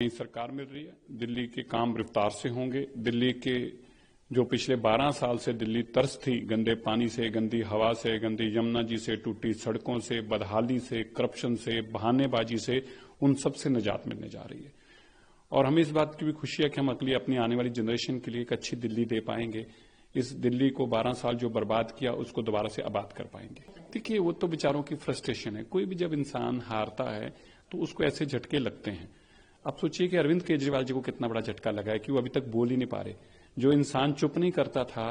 नई सरकार मिल रही है, दिल्ली के काम रफ्तार से होंगे। दिल्ली के जो पिछले 12 साल से दिल्ली तरस थी, गंदे पानी से, गंदी हवा से, गंदी यमुना जी से, टूटी सड़कों से, बदहाली से, करप्शन से, बहानेबाजी से, उन सब से निजात मिलने जा रही है। और हमें इस बात की भी खुशी है कि हम अगली अपनी आने वाली जनरेशन के लिए एक अच्छी दिल्ली दे पाएंगे। इस दिल्ली को 12 साल जो बर्बाद किया उसको दोबारा से आबाद कर पाएंगे। देखिए, वो तो बेचारों की फ्रस्ट्रेशन है। कोई भी जब इंसान हारता है तो उसको ऐसे झटके लगते हैं। आप सोचिए कि अरविंद केजरीवाल जी को कितना बड़ा झटका लगा है कि वो अभी तक बोल ही नहीं पा रहे। जो इंसान चुप नहीं करता था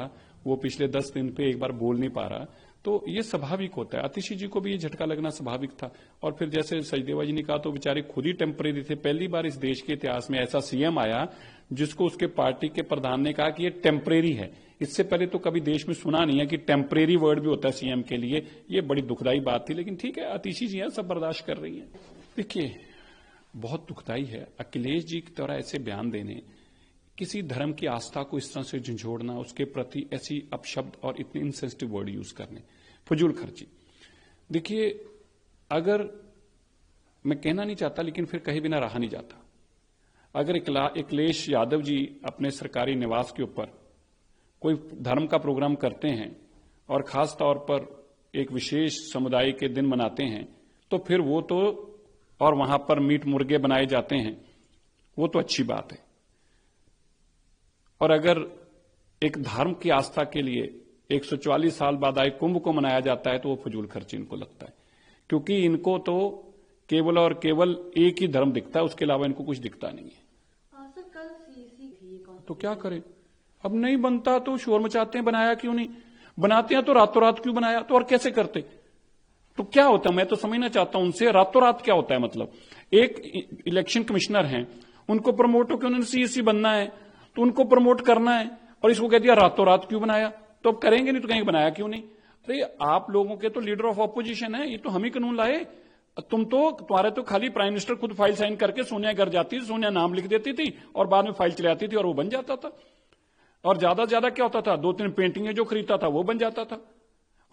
वो पिछले 10 दिन पे एक बार बोल नहीं पा रहा। तो ये स्वाभाविक होता है। आतिशी जी को भी ये झटका लगना स्वाभाविक था। और फिर जैसे सचदेवा जी ने कहा, तो बेचारे खुद ही टेम्परेरी थे। पहली बार इस देश के इतिहास में ऐसा सीएम आया जिसको उसके पार्टी के प्रधान ने कहा कि ये टेम्परेरी है। इससे पहले तो कभी देश में सुना नहीं है कि टेम्परेरी वर्ड भी होता है सीएम के लिए। ये बड़ी दुखदाई बात थी, लेकिन ठीक है, आतिशी जी हैं, सब बर्दाश्त कर रही हैं। देखिए, बहुत दुखदाई है अखिलेश जी की तरह ऐसे बयान देने, किसी धर्म की आस्था को इस तरह से झंझोड़ना, उसके प्रति ऐसी अपशब्द और इतने इनसेंसिटिव वर्ड यूज करने, फजूल खर्ची। देखिए, अगर मैं कहना नहीं चाहता लेकिन फिर कहे बिना रहा नहीं जाता। अगर अखिलेश यादव जी अपने सरकारी निवास के ऊपर कोई धर्म का प्रोग्राम करते हैं और खास तौर पर एक विशेष समुदाय के दिन मनाते हैं, तो फिर वो तो, और वहां पर मीट मुर्गे बनाए जाते हैं, वो तो अच्छी बात है। और अगर एक धर्म की आस्था के लिए 144 साल बाद आए कुंभ को मनाया जाता है तो वो फजूल खर्ची इनको लगता है, क्योंकि इनको तो केवल और केवल एक ही धर्म दिखता है, उसके अलावा इनको कुछ दिखता नहीं है। सर, कल सीसी थी, तो क्या करें? अब नहीं बनता तो शोर मचाते हैं, बनाया क्यों नहीं? बनाते हैं तो रातों रात क्यों बनाया? तो और कैसे करते? तो क्या होता है, मैं तो समझना चाहता हूं उनसे, रातों रात क्या होता है? मतलब एक इलेक्शन कमिश्नर हैं, उनको प्रमोट होकर उन्होंने सीईसी बनना है तो उनको प्रमोट करना है, और इसको कह दिया रातों रात क्यों बनाया? तो अब करेंगे नहीं तो कहेंगे बनाया क्यों नहीं? अरे आप लोगों के तो लीडर ऑफ ऑपोजिशन है, ये तो हम ही कानून लाए। तुम्हारे तो खाली प्राइम मिनिस्टर खुद फाइल साइन करके सोनिया घर जाती थी, सोनिया नाम लिख देती थी और बाद में फाइल चले आती थी और वो बन जाता था। और ज्यादा से ज्यादा क्या होता था, 2-3 पेंटिंगें जो खरीदता था वो बन जाता था।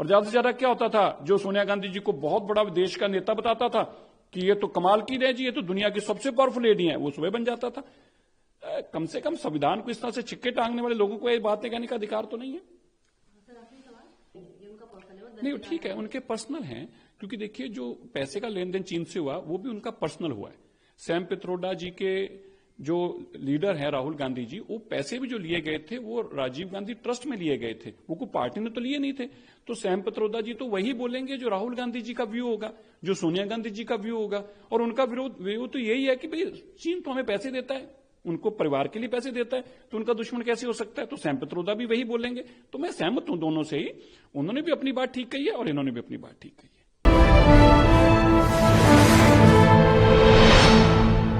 और ज्यादा से ज्यादा क्या होता था, जो सोनिया गांधी जी को बहुत बड़ा देश का नेता बताता था कि ये तो कमाल की रह जी, ये तो दुनिया की सबसे पावरफुल लेडी है, वो सुबह बन जाता था। कम से कम संविधान को इस तरह से छिक्के टांगने वाले लोगों को ये बातें कहने का अधिकार तो नहीं है। नहीं, ठीक है, उनके पर्सनल हैं, क्योंकि देखिए जो पैसे का लेन देन चीन से हुआ वो भी उनका पर्सनल हुआ है। सैम पित्रोडा जी के जो लीडर हैं राहुल गांधी जी, वो पैसे भी जो लिए गए थे वो राजीव गांधी ट्रस्ट में लिए गए थे, वो कोई पार्टी ने तो लिए नहीं थे। तो सैम पित्रोदा जी तो वही बोलेंगे जो राहुल गांधी जी का व्यू होगा, जो सोनिया गांधी जी का व्यू होगा। और उनका व्यू तो यही है कि भाई चीन तो हमें पैसे देता है, उनको परिवार के लिए पैसे देता है, तो उनका दुश्मन कैसे हो सकता है? तो सैम पित्रोदा भी वही बोलेंगे। तो मैं सहमत हूं दोनों से ही, उन्होंने भी अपनी बात ठीक कही है और इन्होंने भी अपनी बात ठीक कही है।